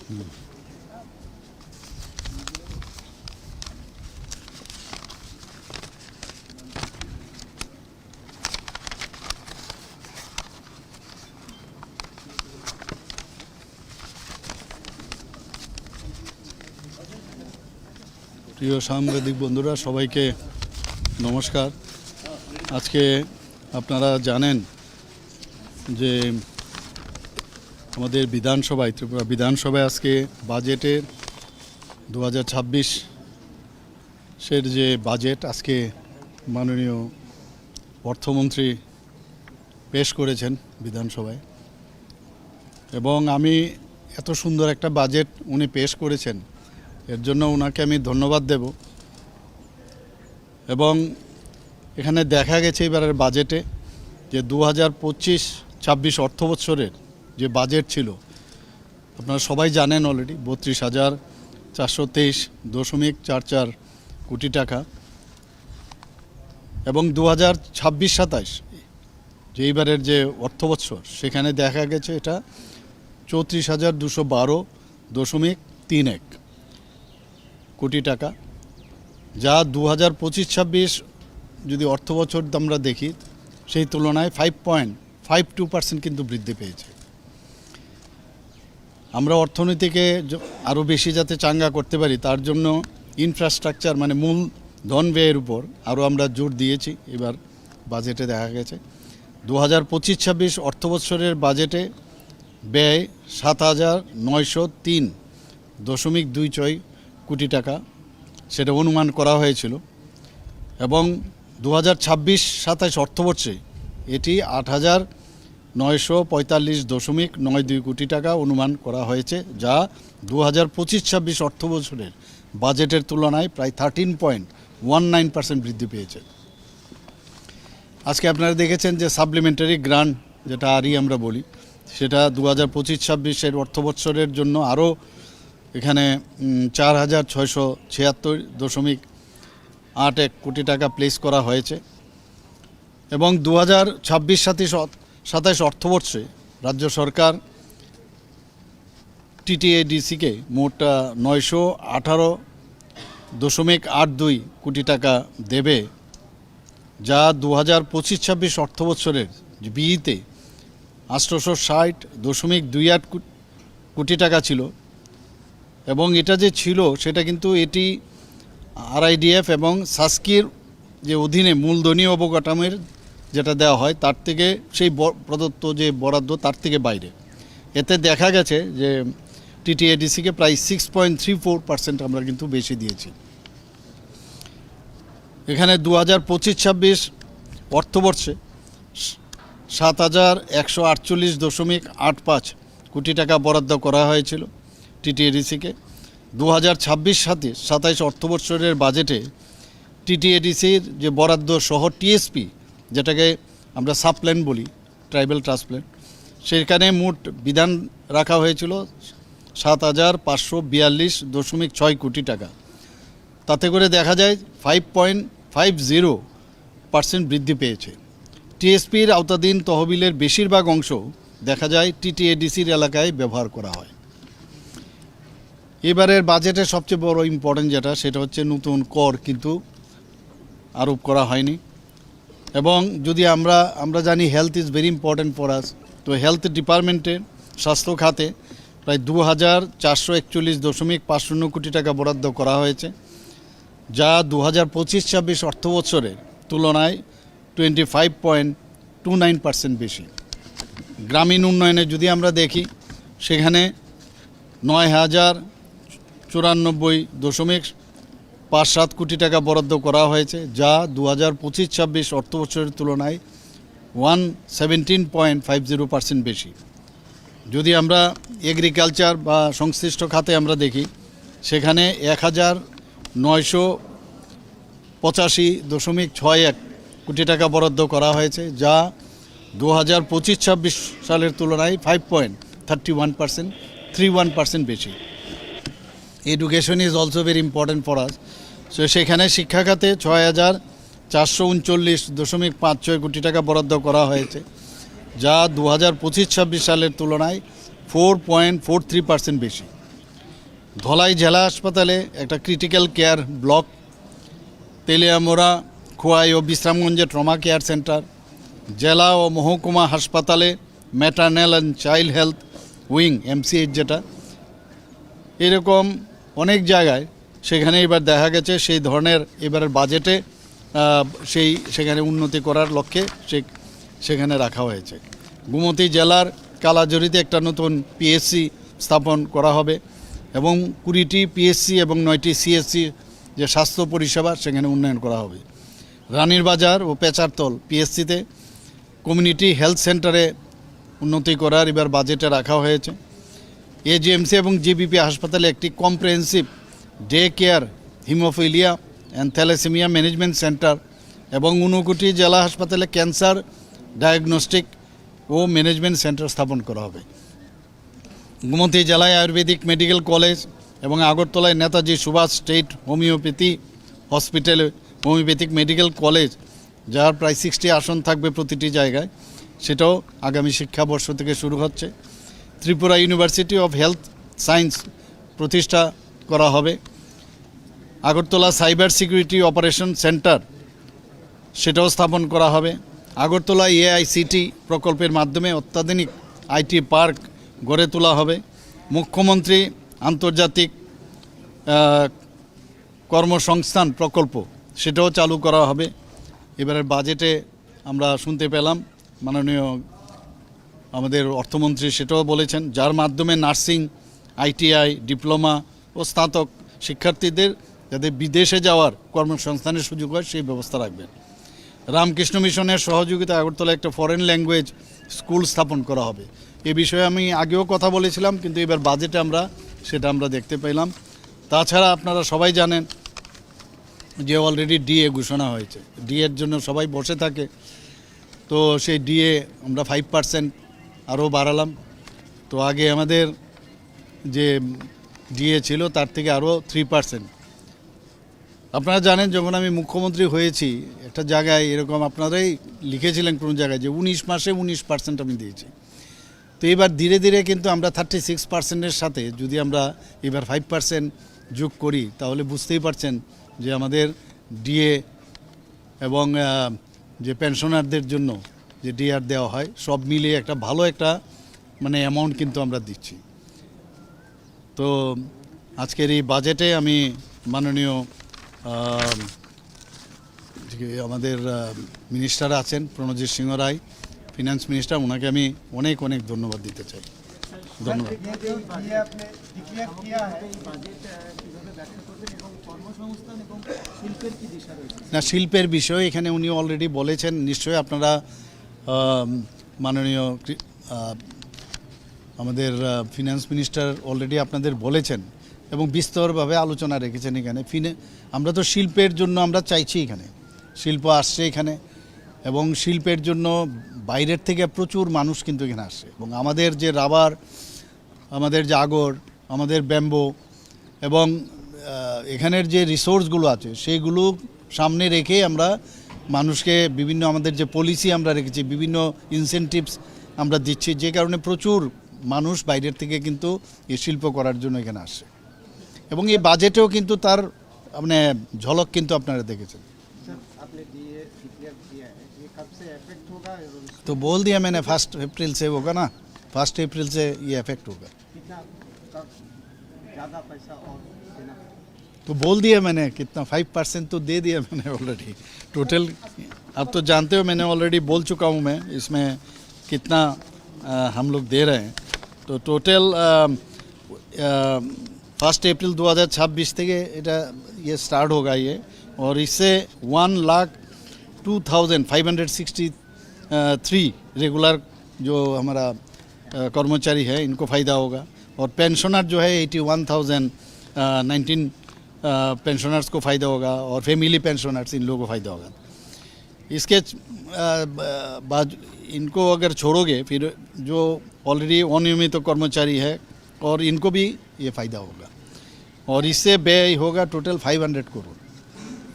প্রিয় সাংবাদিক বন্ধুরা, সবাইকে নমস্কার। আজকে আপনারা জানেন যে আমাদের বিধানসভায়, ত্রিপুরা বিধানসভায় আজকে বাজেটের 2026-এর যে বাজেট আজকে মাননীয় অর্থমন্ত্রী পেশ করেছেন বিধানসভায়, এবং আমি এত সুন্দর একটা বাজেট উনি পেশ করেছেন, এর জন্য ওনাকে আমি ধন্যবাদ দেব। এবং এখানে দেখা গেছে এবারের বাজেটে যে 2025-26 অর্থবৎসরের যে বাজেট ছিল, আপনারা সবাই জানেন অলরেডি 32,423.44 কোটি টাকা, এবং 2026-27 যে এইবারের যে অর্থবৎসর, সেখানে দেখা গেছে এটা 34,212.31 কোটি টাকা, যা 2025-26 যদি অর্থবছর আমরা দেখি সেই তুলনায় 5.52% কিন্তু বৃদ্ধি পেয়েছে। আমরা অর্থনীতিকে আরও বেশি যাতে চাঙ্গা করতে পারি, তার জন্য ইনফ্রাস্ট্রাকচার মানে মূলধন ব্যয়ের উপর আরও আমরা জোর দিয়েছি। এবার বাজেটে দেখা গেছে 2025-26 অর্থবৎসরের বাজেটে ব্যয় 7,903.26 কোটি টাকা, সেটা অনুমান করা হয়েছিল, এবং 2026-27 অর্থবর্ষে এটি 8,945.92 কোটি টাকা অনুমান করা হয়েছে, যা 2025-26 অর্থবছরের বাজেটের তুলনায় প্রায় 13.19% বৃদ্ধি পেয়েছে। আজকে আপনারা দেখেছেন যে সাপ্লিমেন্টারি গ্রান্ট, যেটা আরই আমরা বলি, সেটা 2025-26 অর্থবৎসরের জন্য আরও এখানে 4,676.81 কোটি টাকা প্লেস করা হয়েছে। এবং 2026-27 অর্থবর্ষে রাজ্য সরকার টিটিএডিসিকে মোট 918.82 কোটি টাকা দেবে, যা 2025-26 অর্থবৎসরের বিইতে 860.28 কোটি টাকা ছিল। এবং এটা যে ছিল সেটা কিন্তু এটি আরআইডিএফ এবং সাস্কির যে অধীনে মূলধনী অবকাঠামোর যেটা দেওয়া হয় তার থেকে, সেই প্রদত্ত যে বরাদ্দ তার থেকে বাইরে। এতে দেখা গেছে যে টিটিএডিসিকে প্রায় 6.34% আমরা কিন্তু বেশি দিয়েছি। এখানে 2025-26 অর্থবর্ষে 7,148.85 কোটি টাকা বরাদ্দ করা হয়েছিল টিটিএডিসিকে। 2026-27 অর্থবৎসরের বাজেটে টিটিএডিসির যে বরাদ্দ সহ টিএসপি, যেটাকে আমরা সাবপ্ল্যান বলি, ট্রাইবাল ট্রাস্ট প্ল্যান, সেখানে মোট বিধান রাখা হয়েছিল 7,542.6 কোটি টাকা। তাতে করে দেখা যায় 5.50% বৃদ্ধি পেয়েছে। টিএসপির আওতাধীন তহবিলের বেশিরভাগ অংশ দেখা যায় টিটিএডিসির এলাকায় ব্যবহার করা হয়। এবারের বাজেটের সবচেয়ে বড় ইম্পর্টেন্ট যেটা, সেটা হচ্ছে নতুন কর কিন্তু আরোপ করা হয়নি। এবং যদি আমরা জানি health is very important for us, তো হেলথ ডিপার্টমেন্টে, স্বাস্থ্য খাতে প্রায় 2,441.50 কোটি টাকা বরাদ্দ করা হয়েছে, যা 2025-26 অর্থবৎসরের তুলনায় 25.29% বেশি। গ্রামীণ উন্নয়নে যদি আমরা দেখি, সেখানে 9,094.57 কোটি টাকা বরাদ্দ করা হয়েছে, যা 2025-26 অর্থবৎসরের তুলনায় 117.50% বেশি। যদি আমরা এগ্রিকালচার বা সংশ্লিষ্ট খাতে আমরা দেখি, সেখানে 1,985.61 কোটি টাকা বরাদ্দ করা হয়েছে, যা 2025-26 সালের তুলনায় 5.31% বেশি। Education is also very important for us, so সেখানে শিক্ষা খাতে 6,439.56 কোটি টাকা বরাদ্দ করা হয়েছে, যা 2025-26 সালের তুলনায় 4.43% বেশি। ধলাই জেলা হাসপাতালে একটা critical care block, Teliamura, Khowai ও বিশ্রামগঞ্জে ট্রমা কেয়ার সেন্টার, জেলা ও মহকুমা হাসপাতালে maternal and child health wing MCH যেটা, এরকম অনেক জায়গায় সেখানে এবার দেখা গেছে সেই ধরনের এবারের বাজেটে সেখানে উন্নতি করার লক্ষ্যে সেখানে রাখা হয়েছে। গোমতী জেলার কালাজুরিতে একটা নতুন PSC স্থাপন করা হবে এবং 20টি PSC এবং 9টি CSC যে স্বাস্থ্য পরিষেবা সেখানে উন্নয়ন করা হবে। রানীর বাজার ও পেচারতল PSCতে কমিউনিটি হেলথ সেন্টারে উন্নতি করার এবার বাজেটে রাখা হয়েছে। AGMC এবং GBP হাসপাতালে একটি comprehensive day care, hemophilia and thalassemia management centre এবং ঊনকোটি জেলা হাসপাতালে ক্যান্সার ডায়াগনস্টিক ও ম্যানেজমেন্ট সেন্টার স্থাপন করা হবে। গোমতী জেলায় আয়ুর্বেদিক মেডিকেল কলেজ এবং আগরতলায় নেতাজি সুভাষ স্টেট হোমিওপ্যাথি হসপিটালে হোমিওপ্যাথিক মেডিকেল কলেজ, যার প্রায় 60 আসন থাকবে প্রতিটি জায়গায়, সেটাও আগামী শিক্ষাবর্ষ থেকে শুরু হচ্ছে। Tripura university of health science প্রতিষ্ঠা করা হবে। Agartala cyber security operation centre সেটাও স্থাপন করা হবে। আগরতলা AICT প্রকল্পের মাধ্যমে অত্যাধুনিক IT পার্ক গড়ে তোলা হবে। মুখ্যমন্ত্রী আন্তর্জাতিক কর্মসংস্থান প্রকল্প সেটাও চালু করা হবে। এবারের বাজেটে আমরা শুনতে পেলাম মাননীয় আমাদের অর্থমন্ত্রী সেটাও বলেছেন, যার মাধ্যমে নার্সিং, ITI, ডিপ্লোমা ও স্নাতক শিক্ষার্থীদের যাতে বিদেশে যাওয়ার কর্মসংস্থানের সুযোগ হয় সেই ব্যবস্থা রাখবেন। রামকৃষ্ণ মিশনের সহযোগিতায় আগরতলা একটা ফরেন ল্যাঙ্গুয়েজ স্কুল স্থাপন করা হবে। এ বিষয়ে আমি আগেও কথা বলেছিলাম, কিন্তু এবার বাজেটে সেটা আমরা দেখতে পেলাম। তাছাড়া আপনারা সবাই জানেন যে অলরেডি DA ঘোষণা হয়েছে। DA এর জন্য সবাই বসে থাকে, তো সেই DA আমরা 5% আরও বাড়ালাম। তো আগে আমাদের যে DA ছিল তার থেকে আরও 3%। আপনারা জানেন যখন আমি মুখ্যমন্ত্রী হয়েছি একটা জায়গায় এরকম আপনারাই লিখেছিলেন কোনো জায়গায় যে 19 মাসে 19% আমি দিয়েছি। তো এবার ধীরে ধীরে কিন্তু আমরা 36%-এর সাথে যদি আমরা এবার 5% যোগ করি তাহলে বুঝতেই পারছেন যে আমাদের DA এবং যে পেনশনারদের জন্য যে DAR দেওয়া হয় সব মিলিয়ে একটা ভালো একটা অ্যামাউন্ট কিন্তু আমরা দিচ্ছি। তো আজকের এই বাজেটে আমি মাননীয় আমাদের মিনিস্টার আছেন প্রণজিৎ সিংহ রায়, ফিনান্স মিনিস্টার, ওনাকে আমি অনেক অনেক ধন্যবাদ দিতে চাই। ধন্যবাদ। না, শিল্পের বিষয় এখানে উনি অলরেডি বলেছেন, নিশ্চয়ই আপনারা মাননীয় আমাদের ফিনান্স মিনিস্টার অলরেডি আপনাদের বলেছেন এবং বিস্তরভাবে আলোচনা রেখেছেন। এখানে আমরা তো শিল্পের জন্য আমরা চাইছি, এখানে শিল্প আসছে এখানে, এবং শিল্পের জন্য বাইরের থেকে প্রচুর মানুষ কিন্তু এখানে আসছে। এবং আমাদের যে রাবার, আমাদের যে আগর, আমাদের ব্যাম্বো এবং এখানের যে রিসোর্সগুলো আছে সেইগুলো সামনে রেখে আমরা মানুষকে বিভিন্ন আমাদের যে পলিসি আমরা রেখেছি, বিভিন্ন ইনসেনটিভস আমরা দিচ্ছি, যে কারণে প্রচুর মানুষ বাইরের থেকে কিন্তু এই শিল্প করার জন্য এখানে আসছে। এবং এই বাজেটেও কিন্তু তার ঝলক কিন্তু আপনারা দেখেছেন। तो बोल दिया मैंने 1 अप्रैल से होगा ना, 1 अप्रैल से ये इफेक्ट होगा। तो बोल दिया मैंने कितना 5% तो दे दिया मैंने ऑलरेडी। टोटल आप तो जानते हो, मैंने ऑलरेडी बोल चुका हूँ मैं इसमें कितना हम लोग दे रहे हैं। तो टोटल 1 अप्रैल 2026 থেকে এটা ये स्टार्ट होगा ये, और इससे 1,02,563 रेगुलर जो हमारा कर्मचारी है इनको फ़ायदा होगा। और पेंशनर जो है 81,019 पेंशनर्स को फ़ायदा होगा, और फैमिली पेंशनर्स इन लोगों को फ़ायदा होगा। इसके बाद इनको अगर छोड़ोगे फिर जो ऑलरेडी अनियमित तो कर्मचारी है और इनको भी ये फ़ायदा होगा, और इससे व्यय होगा टोटल 500 करोड़।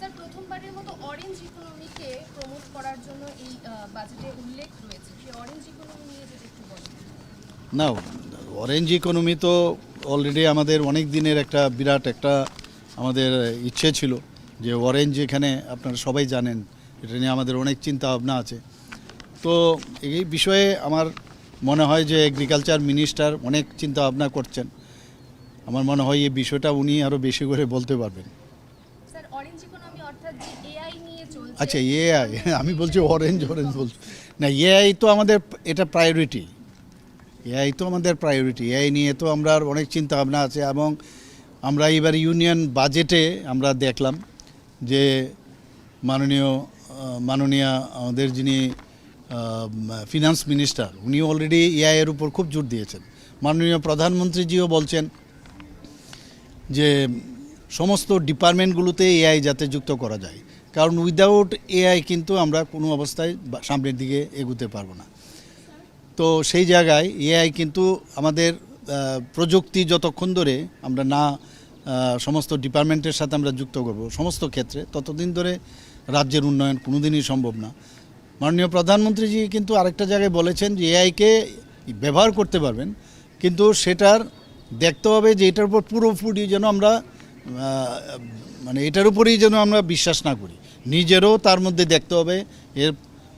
স্যার, প্রথমবারের মতো অরেঞ্জ ইকোনমিকে প্রমোট করার জন্য এই বাজেটে উল্লেখ রয়েছে, সেই অরেঞ্জ ইকোনমি নিয়ে যদি একটু বলেন। না, অরেঞ্জ ইকোনমি তো অলরেডি আমাদের অনেক দিনের একটা বিরাট একটা আমাদের ইচ্ছে ছিল যে অরেঞ্জ এখানে আপনারা সবাই জানেন, এটা নিয়ে আমাদের অনেক চিন্তা ভাবনা আছে। তো এই বিষয়ে আমার মনে হয় যে এগ্রিকালচার মিনিস্টার অনেক চিন্তা ভাবনা করছেন। আমার মনে হয় এই বিষয়টা উনি আরও বেশি করে বলতে পারবেন। স্যার অরেঞ্জ ইকোনমি অর্থাৎ যে এআই নিয়ে চলছে, আচ্ছা এআই, আমি বলছি অরেঞ্জ বলছি না, এআই তো আমাদের এটা প্রায়োরিটি, এআই তো আমাদের প্রায়োরিটি। এআই নিয়ে তো আমরা অনেক চিন্তা ভাবনা আছে এবং আমরা এবার ইউনিয়ন বাজেটে আমরা দেখলাম যে মাননীয় আমাদের যিনি ফিনান্স মিনিস্টার উনি অলরেডি এআই এর উপর খুব জোর দিয়েছেন। মাননীয় প্রধানমন্ত্রীজিও বলছেন যে সমস্ত ডিপার্টমেন্টগুলোতে এআই যাতে যুক্ত করা যায়, কারণ উইদাউট এআই কিন্তু আমরা কোনো অবস্থায় সামনের দিকে এগোতে পারবো না। তো সেই জায়গায় এআই কিন্তু আমাদের প্রযুক্তি যতক্ষণ ধরে আমরা না সমস্ত ডিপার্টমেন্টের সাথে আমরা যুক্ত করব সমস্ত ক্ষেত্রে, ততদিন ধরে রাজ্যের উন্নয়ন কোনোদিনই সম্ভব না। মাননীয় প্রধানমন্ত্রীজি কিন্তু আরেকটা জায়গায় বলেছেন যে এআইকে ব্যবহার করতে পারবেন, কিন্তু সেটার দেখতে হবে যে এটার উপর পুরোপুরি যেন আমরা মানে এটার উপরেই যেন আমরা বিশ্বাস না করি, নিজেরও তার মধ্যে দেখতে হবে এর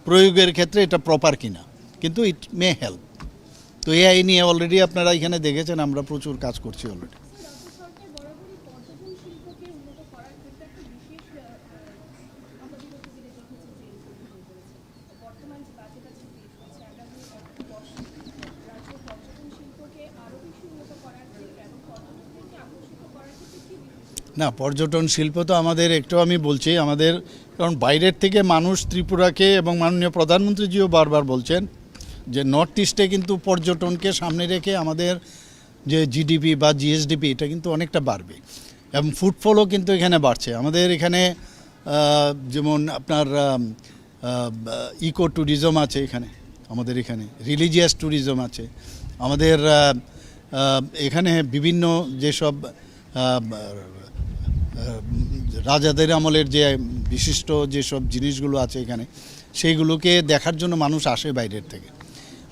প্রয়োগের ক্ষেত্রে এটা প্রপার কিনা, কিন্তু ইট মে হেল্প। তো এআই নিয়ে অলরেডি আপনারা এখানে দেখেছেন আমরা প্রচুর কাজ করছি অলরেডি। সরকার বরাবরই পর্যটন শিল্পকে উন্নত করার ক্ষেত্রে একটা বিশেষ আমাদের মধ্যে যেটা দেখেছি যে বর্তমান যে বাজেট আছে পেশ হচ্ছে আগামী বর্ষে রাজ্যের পর্যটন শিল্পকে আরও বেশি উন্নত করার ক্ষেত্রে এবং পর্যটকদেরকে আকর্ষিত করার ক্ষেত্রে কি না, পর্যটন শিল্প তো আমাদের একটু আমি বলছি আমাদের, কারণ বাইরের থেকে মানুষ ত্রিপুরাকে এবং মাননীয় প্রধানমন্ত্রীজিও বারবার বলছেন যে নর্থ ইস্টে কিন্তু পর্যটনকে সামনে রেখে আমাদের যে জিডিপি বা জিএসডিপি এটা কিন্তু অনেকটা বাড়বে এবং ফুটফলও কিন্তু এখানে বাড়ছে। আমাদের এখানে যেমন আপনার ইকো ট্যুরিজম আছে এখানে, আমাদের এখানে রিলিজিয়াস ট্যুরিজম আছে, আমাদের এখানে বিভিন্ন যেসব রাজাদের আমলের যে বিশিষ্ট যেসব জিনিসগুলো আছে এখানে, সেইগুলোকে দেখার জন্য মানুষ আসে বাইরের থেকে।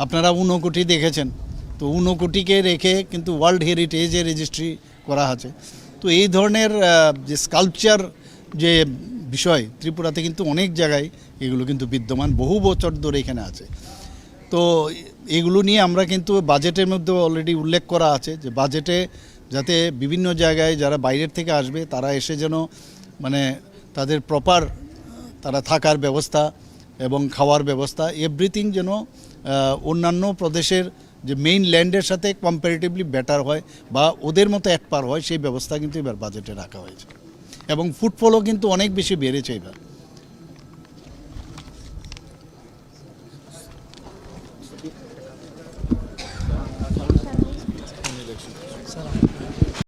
আপনারা ঊনকোটি দেখেছেন, তো ঊনকোটিকে রেখে কিন্তু ওয়ার্ল্ড হেরিটেজে রেজিস্ট্রি করা আছে। তো এই ধরনের যে স্কাল্পচার যে বিষয় ত্রিপুরাতে কিন্তু অনেক জায়গায় এগুলো কিন্তু বিদ্যমান, বহু বছর ধরে এখানে আছে। তো এগুলো নিয়ে আমরা কিন্তু বাজেটের মধ্যে অলরেডি উল্লেখ করা আছে যে বাজেটে যাতে বিভিন্ন জায়গায় যারা বাইরের থেকে আসবে তারা এসে যেন মানে তাদের প্রপার তারা থাকার ব্যবস্থা এবং খাওয়ার ব্যবস্থা এভরিথিং যেন অন্যান্য প্রদেশের যে মেইন ল্যান্ডের সাথে কম্পারেটিভলি বেটার হয় বা ওদের মতো এক পার হয়, সেই ব্যবস্থা কিন্তু এবার বাজেটে রাখা হয়েছে এবং ফুটফলও কিন্তু অনেক বেশি বেড়েছে এবার।